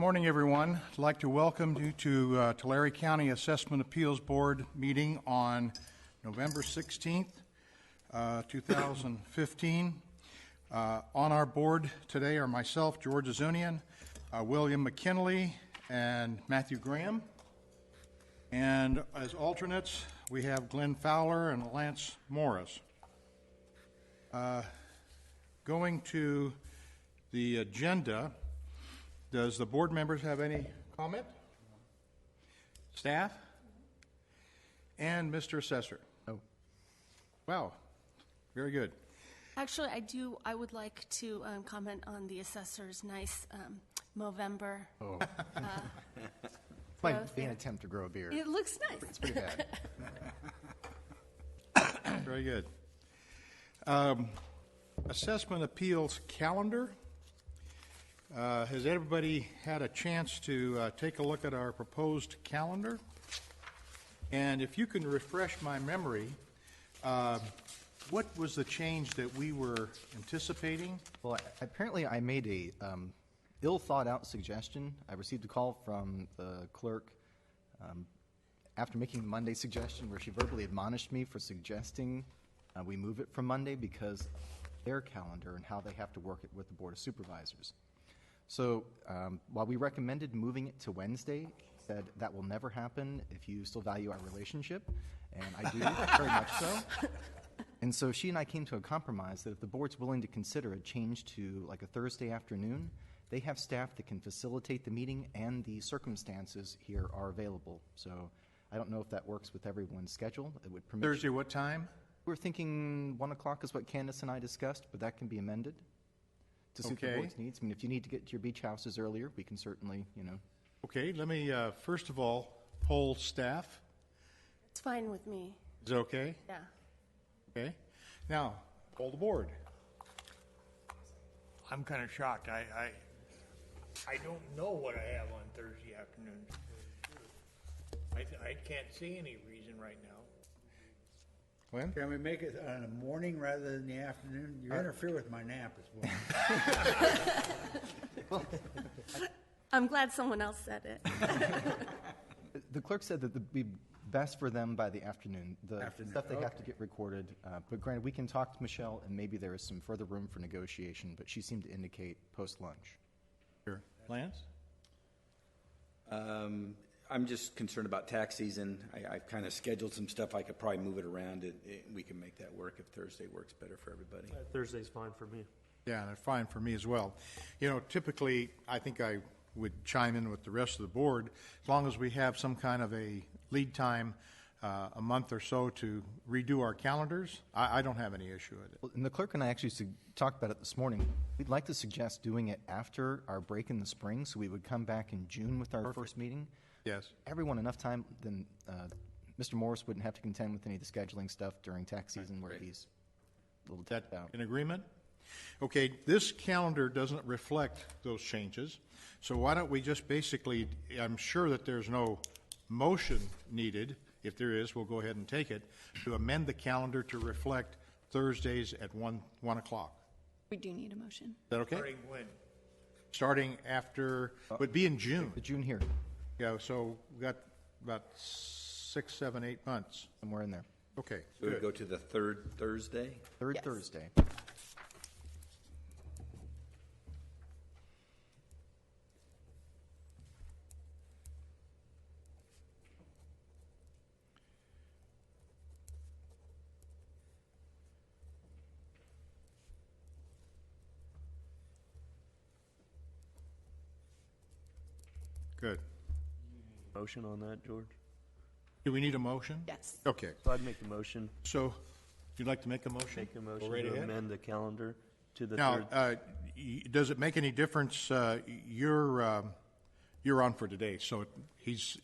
Morning, everyone. I'd like to welcome you to Tulare County Assessment Appeals Board meeting on November 16th, 2015. On our board today are myself, George Azunian, William McKinley, and Matthew Graham. And as alternates, we have Glenn Fowler and Lance Morris. Going to the agenda, does the board members have any comment? Staff? And Mr. Assessor? Oh. Wow. Very good. Actually, I would like to comment on the assessor's nice Movember. Oh. Might be an attempt to grow a beard. It looks nice. It's pretty bad. Very good. Assessment appeals calendar. Has everybody had a chance to take a look at our proposed calendar? And if you can refresh my memory, what was the change that we were anticipating? Well, apparently I made a ill-thought-out suggestion. I received a call from the clerk after making the Monday suggestion where she verbally admonished me for suggesting we move it from Monday because of their calendar and how they have to work it with the Board of Supervisors. So while we recommended moving it to Wednesday, she said that will never happen if you still value our relationship, and I do, very much so. And so she and I came to a compromise that if the board's willing to consider a change to like a Thursday afternoon, they have staff that can facilitate the meeting and the circumstances here are available. So I don't know if that works with everyone's schedule. It would permit Thursday, what time? We're thinking 1 o'clock is what Candace and I discussed, but that can be amended to suit the board's needs. I mean, if you need to get to your beach houses earlier, we can certainly, Okay, let me first of all poll staff. It's fine with me. Is it okay? Yeah. Okay. Now, poll the board. I'm kind of shocked. I don't know what I have on Thursday afternoons. I can't see any reason right now. When? Can we make it in the morning rather than the afternoon? You interfere with my nap as well. I'm glad someone else said it. The clerk said that it would be best for them by the afternoon. The stuff they have to get recorded. But granted, we can talk to Michelle, and maybe there is some further room for negotiation, but she seemed to indicate post-lunch. Sure. Lance? I'm just concerned about tax season. I've kind of scheduled some stuff. I could probably move it around. We can make that work if Thursday works better for everybody. Thursday's fine for me. Yeah, that's fine for me as well. Typically, I think I would chime in with the rest of the board as long as we have some kind of a lead time, a month or so to redo our calendars. I don't have any issue with it. Well, and the clerk and I actually talked about it this morning. We'd like to suggest doing it after our break in the spring, so we would come back in June with our first meeting. Yes. Everyone enough time, then Mr. Morris wouldn't have to contend with any of the scheduling stuff during tax season where he's a little tapped out. In agreement? Okay, this calendar doesn't reflect those changes, so why don't we just basically, I'm sure that there's no motion needed. If there is, we'll go ahead and take it, to amend the calendar to reflect Thursdays at 1 o'clock. We do need a motion. Is that okay? Starting when? Starting after, would be in June. The June hearing. Yeah, so we've got about 6, 7, 8 months. Somewhere in there. Okay, So we good. go to the third Thursday? Third Yes. Thursday. Good. Motion on that, George? Do we need a motion? Yes. Okay, So I'd make the motion. so you'd like to make a motion? Make a motion Go right to ahead. amend the calendar to the Now, third. does it make any difference? You're on for today, so he's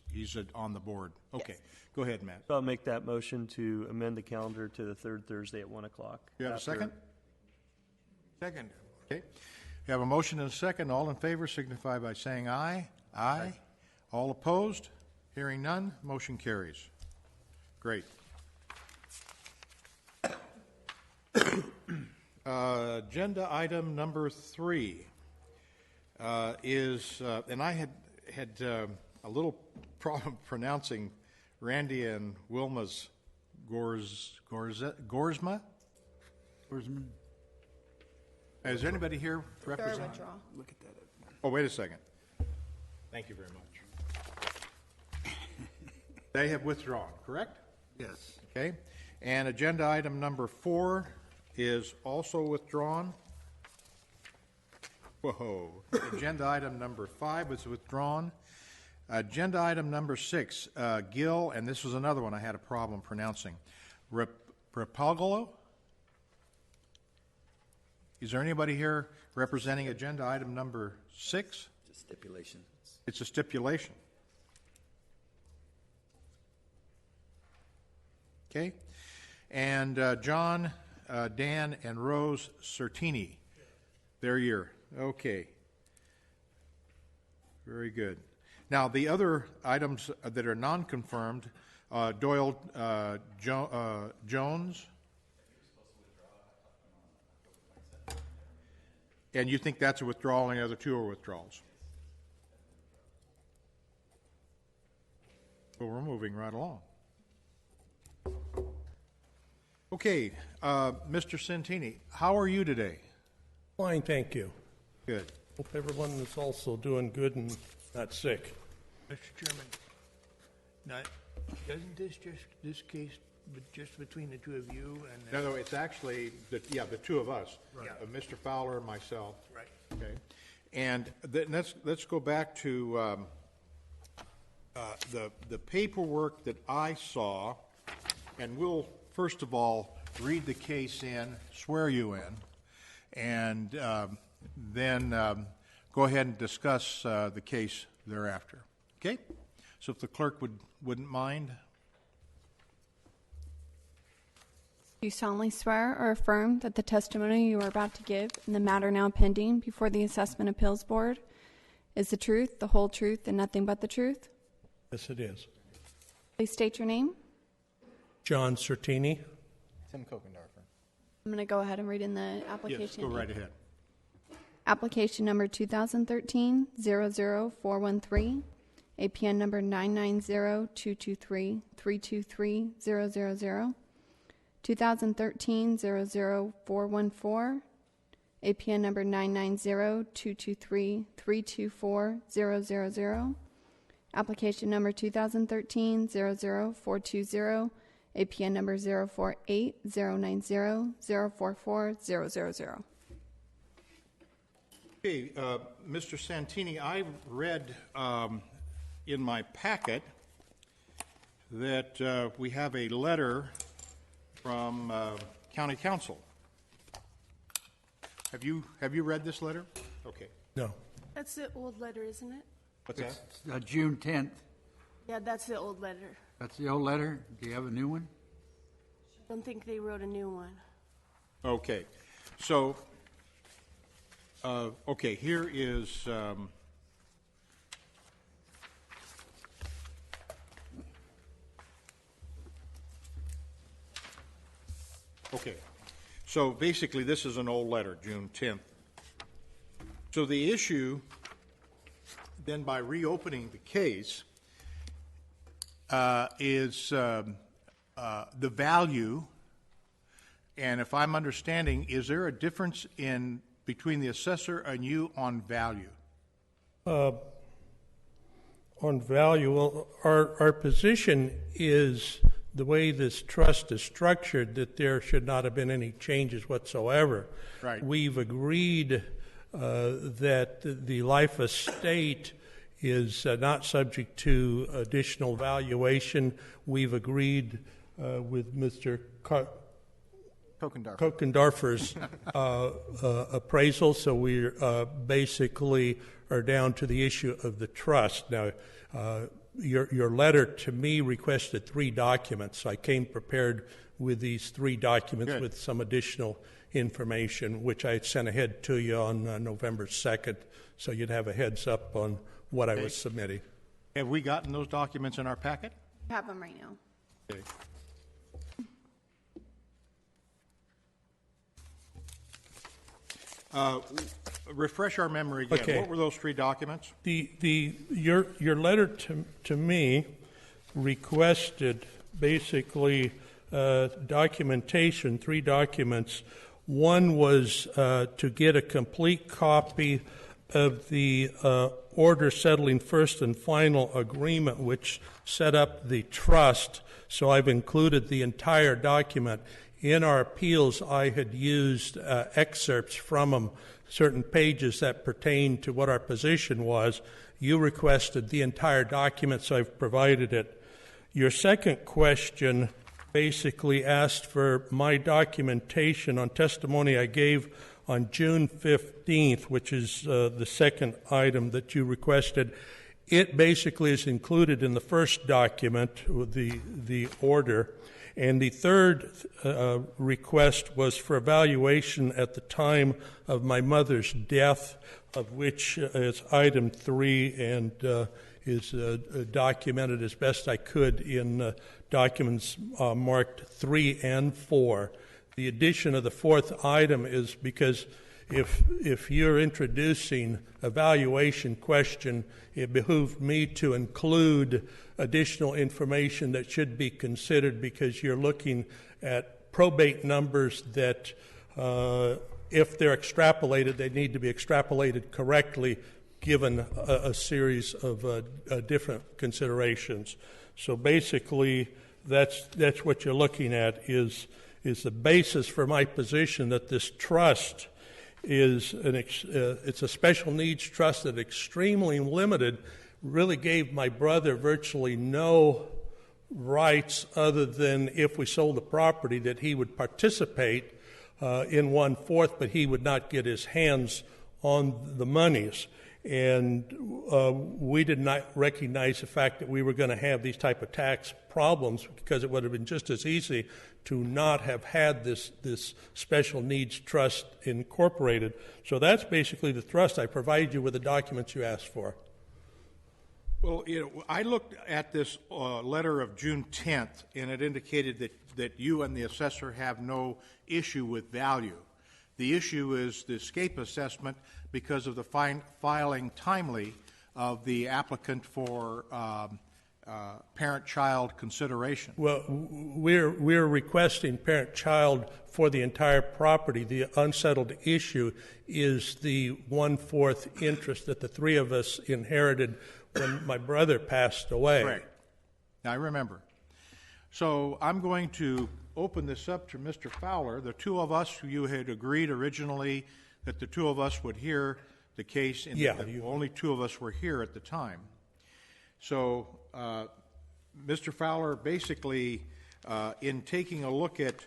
on the board. Okay, Yes. go ahead, Matt. So I'll make that motion to amend the calendar to the third Thursday at 1 o'clock. You have a second? Second. Okay. You have a motion and a second. All in favor signify by saying aye. Aye. All opposed? Hearing none, motion carries. Great. Agenda item number 3. and I had a little problem pronouncing Randy and Wilma's Gorsma. Is there anybody here representing? Look at that. Oh, wait a second. Thank you very much. They have withdrawn, correct? Yes. Okay. And agenda item number 4 is also withdrawn. Whoa. Agenda item number 5 is withdrawn. Agenda item number 6, Gil, and this was another one I had a problem pronouncing. Rapalgolo? Is there anybody here representing agenda item number 6? Just stipulation. It's a stipulation. Okay. And John, Dan, and Rose Certini. They're here. Okay. Very good. Now, the other items that are non-confirmed, Doyle Jones. And you think that's a withdrawal, and the other 2 are withdrawals? Well, we're moving right along. Okay, Mr. Centini, how are you today? Fine, thank you. Good. Hope everyone is also doing good and not sick. Mr. Chairman, now, doesn't this case, just between the 2 of you and? No, it's actually, the 2 of us. Right. Mr. Fowler and myself. Right. Okay. And let's go back to the paperwork that I saw, and we'll first of all read the case in, swear you in, and then go ahead and discuss the case thereafter. Okay? So if the clerk wouldn't mind. Do you solemnly swear or affirm that the testimony you are about to give in the matter now pending before the Assessment Appeals Board is the truth, the whole truth, and nothing but the truth? Yes, it is. Please state your name. John Certini. Tim Kokendorfer. I'm going to go ahead and read in the application. Yes, go right ahead. Application number 2013-00413, APN number 990-223-323-000, 2013-00414, APN number 990-223-324-000, application number 2013-00420, APN number 048-090-044-000. Okay, Mr. Santini, I read in my packet that we have a letter from County Council. Have you read this letter? Okay. No. That's the old letter, isn't it? What's that? June 10th. Yeah, that's the old letter. That's the old letter. Do you have a new one? Don't think they wrote a new one. Okay. So, okay, here is okay. So basically, this is an old letter, June 10th. So the issue, then, by reopening the case, is the value. And if I'm understanding, is there a difference between the assessor and you on value? On value, well, our position is the way this trust is structured, that there should not have been any changes whatsoever. Right. We've agreed that the life estate is not subject to additional valuation. We've agreed with Mr. Kokendorfer's appraisal, so we basically are down to the issue of the trust. Now, your letter to me requested 3 documents. I came prepared with these 3 documents. Good. With some additional information, which I sent ahead to you on November 2nd, so you'd have a heads up on what I was submitting. Have we gotten those documents in our packet? I have them right now. Okay. refresh our memory again. Okay. What were those three documents? Your letter to me requested basically documentation, three documents. One was to get a complete copy of the order settling first and final agreement, which set up the trust. So I've included the entire document. In our appeals, I had used excerpts from them, certain pages that pertain to what our position was. You requested the entire document, so I've provided it. Your second question basically asked for my documentation on testimony I gave on June 15th, which is the second item that you requested. It basically is included in the first document, the order. And the third request was for evaluation at the time of my mother's death, of which is item 3 and is documented as best I could in documents marked 3 and 4. The addition of the fourth item is because if you're introducing a valuation question, it behooved me to include additional information that should be considered because you're looking at probate numbers that, if they're extrapolated, they need to be extrapolated correctly given a series of different considerations. So basically, that's what you're looking at is the basis for my position that this trust is it's a special needs trust that extremely limited, really gave my brother virtually no rights other than if we sold the property that he would participate in 1/4, but he would not get his hands on the monies. And we did not recognize the fact that we were going to have these type of tax problems because it would have been just as easy to not have had this special needs trust incorporated. So that's basically the thrust. I provide you with the documents you asked for. Well, I looked at this letter of June 10th, and it indicated that you and the assessor have no issue with value. The issue is the escape assessment because of the filing timely of the applicant for parent-child consideration. Well, we're requesting parent-child for the entire property. The unsettled issue is the 1/4 interest that the three of us inherited when my brother passed away. Correct. I remember. So I'm going to open this up to Mr. Fowler. The two of us, you had agreed originally that the two of us would hear the case. And only two of us were here at the time. So, Mr. Fowler, basically, in taking a look at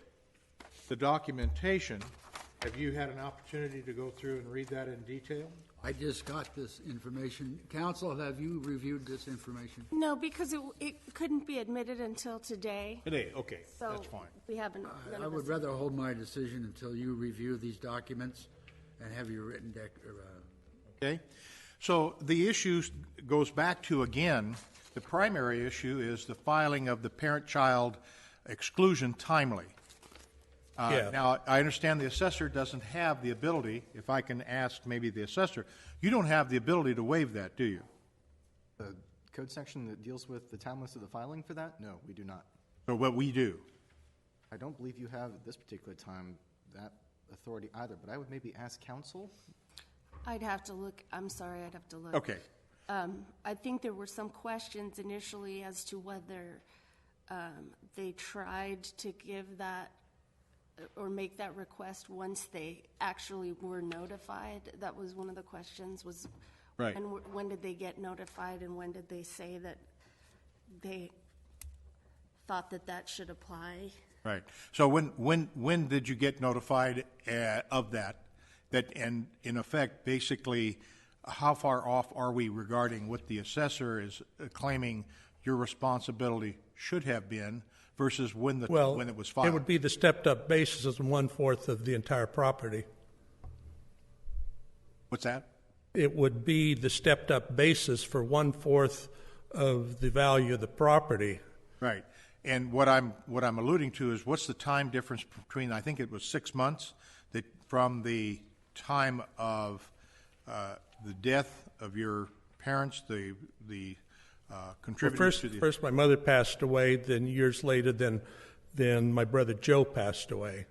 the documentation, have you had an opportunity to go through and read that in detail? I just got this information. Counsel, have you reviewed this information? No, because it couldn't be admitted until today. Today, okay, So that's fine. we haven't. none I of would us- rather hold my decision until you review these documents and have your written Okay, so the issue goes back to, again, the primary issue is the filing of the parent-child exclusion timely. Now, I understand the assessor doesn't have the ability, if I can ask maybe the assessor, you don't have the ability to waive that, do you? The code section that deals with the timeliness of the filing for that? No, we do not. Or what we do? I don't believe you have at this particular time that authority either, but I would maybe ask counsel. I'd have to look. I'm sorry, I'd have to look. Okay. I think there were some questions initially as to whether they tried to give that or make that request once they actually were notified. That was one of the questions was, Right. and when did they get notified and when did they say that they thought that should apply? Right. So when did you get notified of that? And in effect, basically, how far off are we regarding what the assessor is claiming your responsibility should have been versus when it was filed? It would be the stepped-up basis of 1/4 of the entire property. What's that? It would be the stepped-up basis for 1/4 of the value of the property. Right. And what I'm alluding to is what's the time difference between, I think it was 6 months, that from the time of the death of your parents, the Well, contributors to the... first my mother passed away, then years later, then my brother Joe passed away.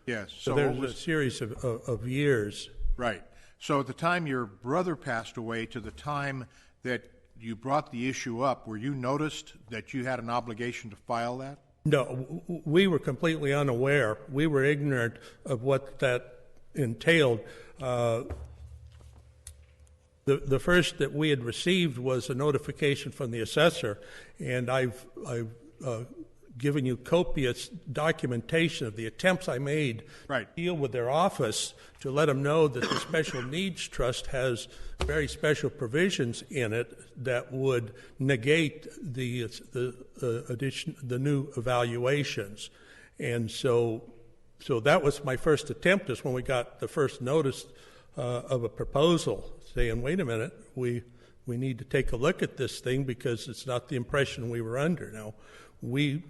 Yes. So there's a series of years. Right. So at the time your brother passed away to the time that you brought the issue up, were you noticed that you had an obligation to file that? No, we were completely unaware. We were ignorant of what that entailed. The first that we had received was a notification from the assessor, and I've given you copious documentation of the attempts I made Right. to deal with their office to let them know that the Special Needs Trust has very special provisions in it that would negate the new evaluations. And so that was my first attempt, is when we got the first notice of a proposal saying, wait a minute, we need to take a look at this thing because it's not the impression we were under. Now, we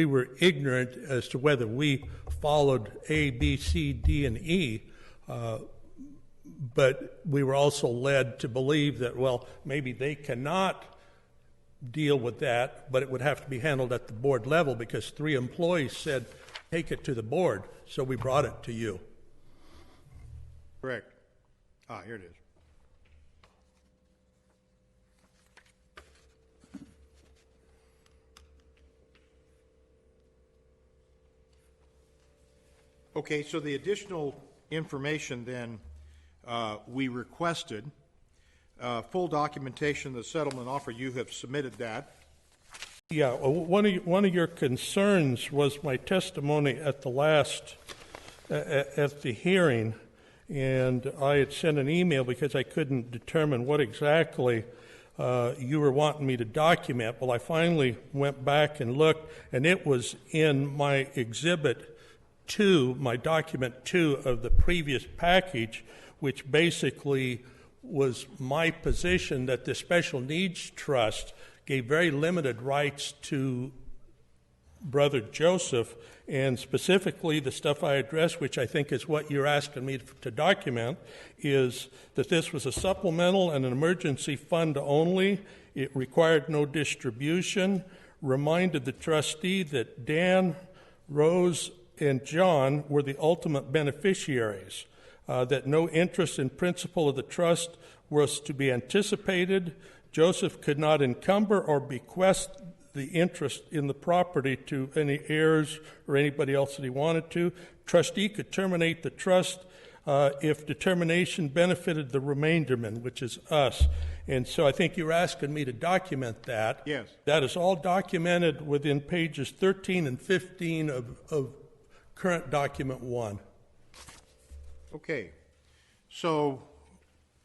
were ignorant as to whether we followed A, B, C, D, and E, but we were also led to believe that, well, maybe they cannot deal with that, but it would have to be handled at the board level because 3 employees said, take it to the board, so we brought it to you. Correct. Here it is. Okay, so the additional information then we requested, full documentation of the settlement offer, you have submitted that. Yeah, one of your concerns was my testimony at the hearing, and I had sent an email because I couldn't determine what exactly you were wanting me to document. Well, I finally went back and looked, and it was in my Exhibit 2, my Document 2 of the previous package, which basically was my position that the Special Needs Trust gave very limited rights to Brother Joseph, and specifically the stuff I addressed, which I think is what you're asking me to document, is that this was a supplemental and an emergency fund only. It required no distribution, reminded the trustee that Dan, Rose, and John were the ultimate beneficiaries, that no interest in principal of the trust was to be anticipated. Joseph could not encumber or bequest the interest in the property to any heirs or anybody else that he wanted to. Trustee could terminate the trust if determination benefited the remainderman, which is us. And so I think you're asking me to document that. Yes. That is all documented within pages 13 and 15 of current document 1. Okay, so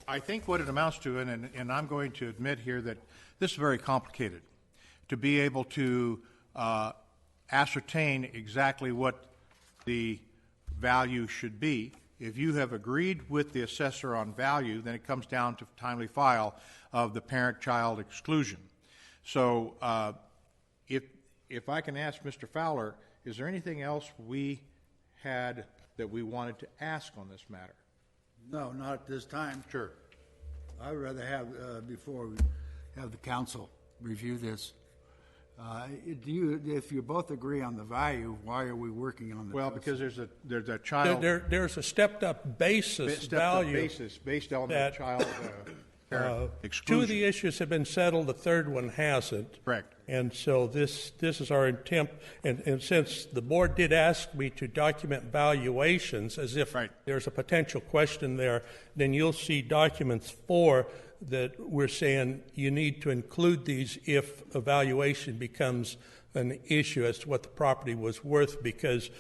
I think what it amounts to, and I'm going to admit here that this is very complicated, to be able to ascertain exactly what the value should be. If you have agreed with the assessor on value, then it comes down to timely file of the parent-child exclusion. So if I can ask Mr. Fowler, is there anything else we had that we wanted to ask on this matter? No, not at this time. Sure. I would rather have, before we have the council review this, if you both agree on the value, why are we working on the Well, trust? because there's a child... There's a stepped-up basis value. basis based on that child parent 2 exclusion. of the issues have been settled, the third one hasn't. Correct. And so this is our intent, and since the board did ask me to document valuations as if Right. there's a potential question there, then you'll see documents 4 that we're saying you need to include these if a valuation becomes an issue as to what the property was worth, because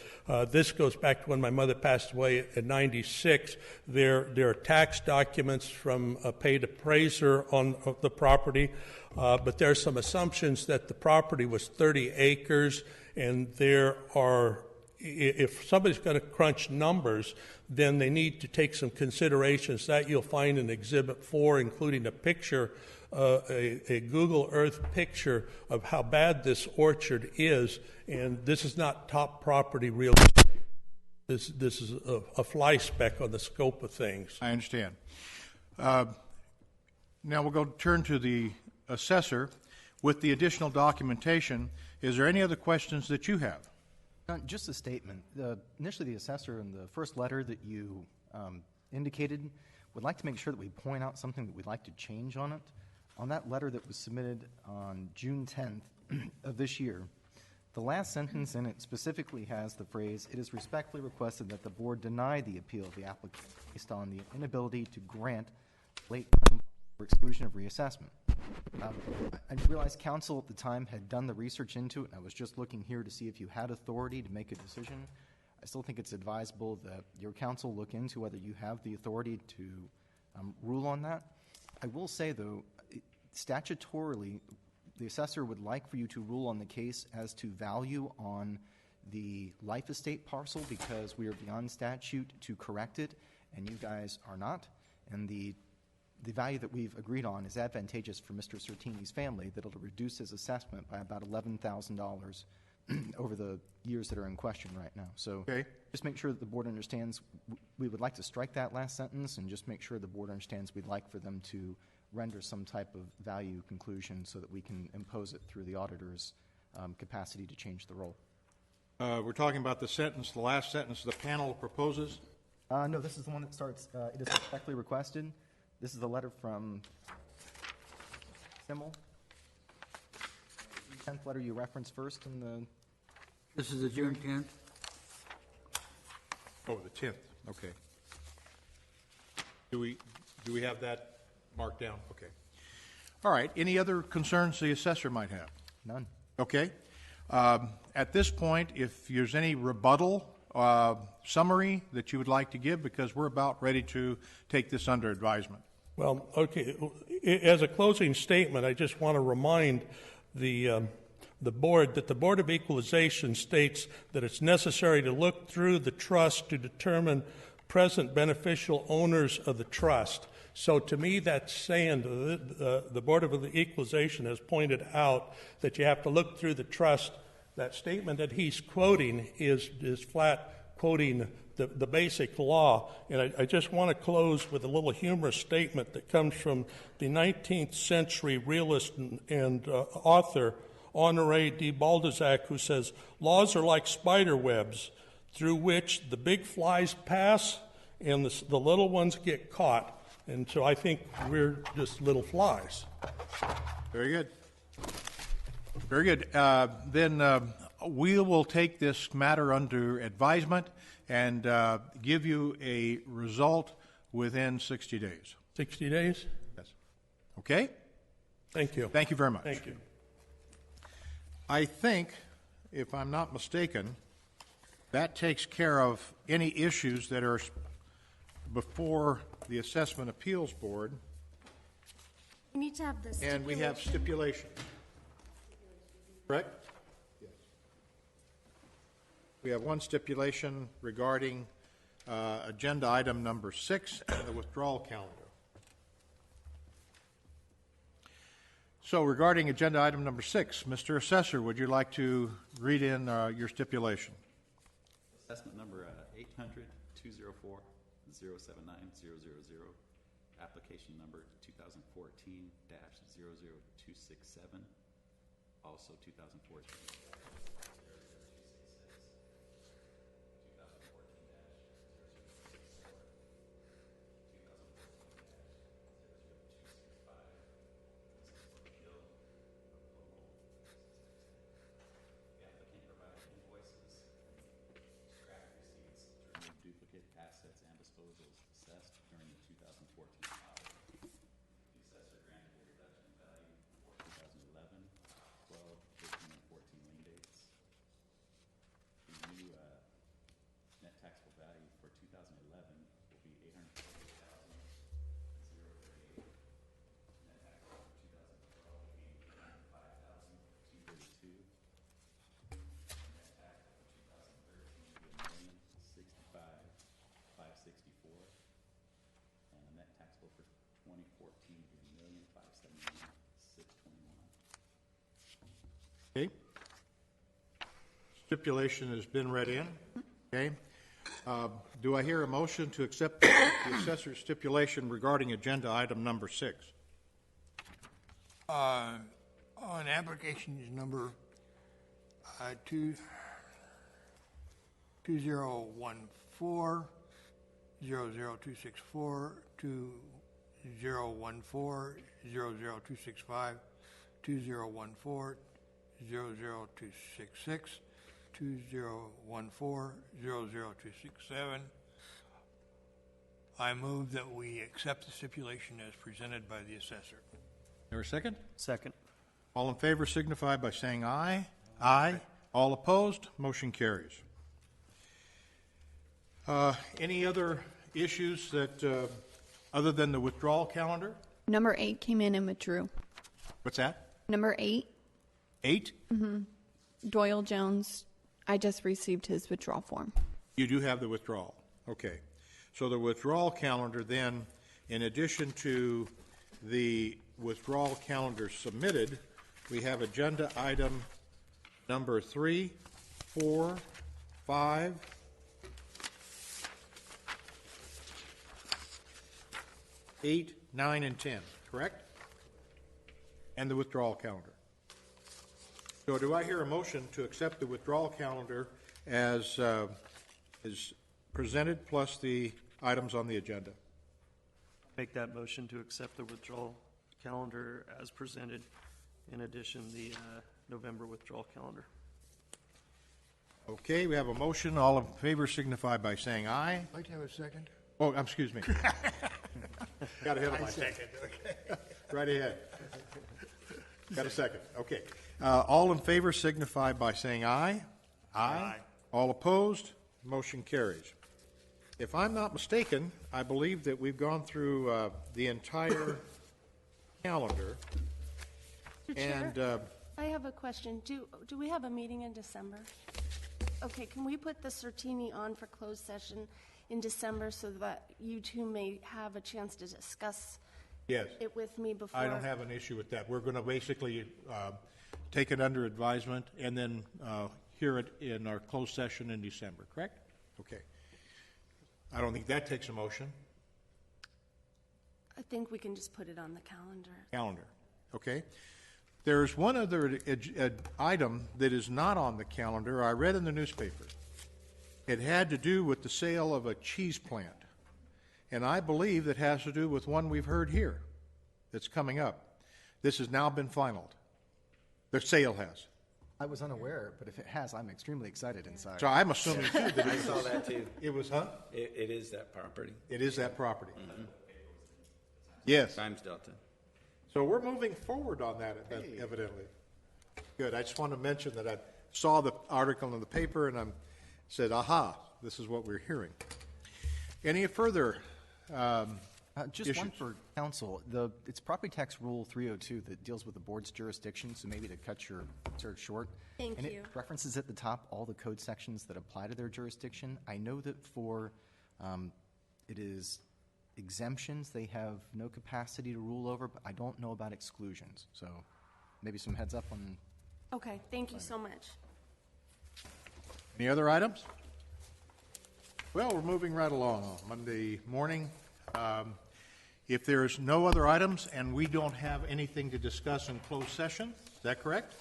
this goes back to when my mother passed away in '96. There are tax documents from a paid appraiser on the property, but there are some assumptions that the property was 30 acres, and there are, if somebody's going to crunch numbers, then they need to take some considerations. That you'll find in Exhibit 4, including a picture, a Google Earth picture of how bad this orchard is, and this is not top property real estate. This is a fly speck on the scope of things. I understand. Now we'll go turn to the assessor with the additional documentation. Is there any other questions that you have? Just a statement. Initially, the assessor in the first letter that you indicated would like to make sure that we point out something that we'd like to change on it. On that letter that was submitted on June 10th of this year, the last sentence in it specifically has the phrase, "It is respectfully requested that the board deny the appeal of the applicant based on the inability to grant late for exclusion of reassessment." I realized counsel at the time had done the research into it, and I was just looking here to see if you had authority to make a decision. I still think it's advisable that your counsel look into whether you have the authority to rule on that. I will say, though, statutorily, the assessor would like for you to rule on the case as to value on the life estate parcel because we are beyond statute to correct it, and you guys are not. And the value that we've agreed on is advantageous for Mr. Certini's family, that it'll reduce his assessment by about $11,000 over the years that are in question right now. So just make sure that the board understands we would like to strike that last sentence, and just make sure the board understands we'd like for them to render some type of value conclusion so that we can impose it through the auditor's capacity to change the role. We're talking about the sentence, the last sentence the panel proposes? No, this is the one that starts, "It is respectfully requested." This is the letter from Simmel. The 10th letter you referenced first in the... This is the June 10th. Oh, the 10th, okay. Do we have that marked down? Okay. All right, any other concerns the assessor might have? None. Okay. At this point, if there's any rebuttal summary that you would like to give, because we're about ready to take this under advisement. Well, okay. As a closing statement, I just want to remind the board that the Board of Equalization states that it's necessary to look through the trust to determine present beneficial owners of the trust. So to me, that's saying the Board of Equalization has pointed out that you have to look through the trust. That statement that he's quoting is flat quoting the basic law. And I just want to close with a little humorous statement that comes from the 19th century realist and author Honoré de Balzac, who says, "Laws are like spider webs through which the big flies pass and the little ones get caught." And so I think we're just little flies. Very good. Very good. Then we will take this matter under advisement and give you a result within 60 days. 60 days? Yes. Okay? Thank you. Thank you very much. Thank you. I think, if I'm not mistaken, that takes care of any issues that are before the Assessment Appeals Board. We need to have this. And we have stipulation. Correct? Yes. We have one stipulation regarding agenda item number 6 and the withdrawal calendar. So regarding agenda item number 6, Mr. Assessor, would you like to read in your stipulation? Assessment number 800-204-079-000, application number 2014-00267, also 2014. Duplicate assets and disposals assessed during the 2014 audit. The assessor granted a reduction in value for 2011, 12, 13, and 14 lien dates. The new net taxable value for 2011 will be $848,038. Net taxable for 2012 will be $805,232. Net taxable for 2013 will be $1,065,564, and the net taxable for 2014 will be $1,579,621. Okay. Stipulation has been read in. Okay. Do I hear a motion to accept the assessor's stipulation regarding agenda item number 6? On applications number 2014, 00264, 2014, 00265, 2014, 00266, 2014, 00267. I move that we accept the stipulation as presented by the assessor. There a second? Second. All in favor signify by saying aye. Aye. All opposed? Motion carries. Any other issues that, other than the withdrawal calendar? Number 8 came in and withdrew. What's that? Number 8, 8? Doyle Jones, I just received his withdrawal form. You do have the withdrawal. Okay. So the withdrawal calendar then, in addition to the withdrawal calendar submitted, we have agenda item number 3, 4, 5, 8, 9, and 10, correct? And the withdrawal calendar. So do I hear a motion to accept the withdrawal calendar as is presented, plus the items on the agenda? Make that motion to accept the withdrawal calendar as presented, in addition, the November withdrawal calendar. Okay, we have a motion. All in favor signify by saying aye. I'd like to have a second. Oh, excuse me. Got ahead of myself. Right ahead. Got a second. Okay. All in favor signify by saying aye. Aye. All opposed? Motion carries. If I'm not mistaken, I believe that we've gone through the entire calendar. Mr. Chair, And I have a question. Do we have a meeting in December? Okay, can we put the Certini on for closed session in December so that you two may have a chance to discuss yes, it with me before? I don't have an issue with that. We're going to basically take it under advisement and then hear it in our closed session in December, correct? Okay. I don't think that takes a motion. I think we can just put it on the calendar. Okay. There's one other item that is not on the calendar. I read in the newspaper. It had to do with the sale of a cheese plant. And I believe it has to do with one we've heard here that's coming up. This has now been finalized. The sale has. I was unaware, but if it has, I'm extremely excited inside. So I'm assuming, too, that I saw that too. it was, huh? It is that property. It is that property. Yes. Times Delta. So we're moving forward on that, evidently. Good. I just want to mention that I saw the article in the paper and I said, aha, this is what we're hearing. Any further Just one issues? for council. It's property tax rule 302 that deals with the board's jurisdiction, so maybe to cut your search short. Thank and you. It references at the top all the code sections that apply to their jurisdiction. I know that for it is exemptions, they have no capacity to rule over, but I don't know about exclusions. So maybe some heads up on. Okay, thank you so much. Any other items? Well, we're moving right along on Monday morning. If there's no other items and we don't have anything to discuss in closed session, is that correct?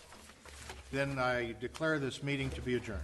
Then I declare this meeting to be adjourned.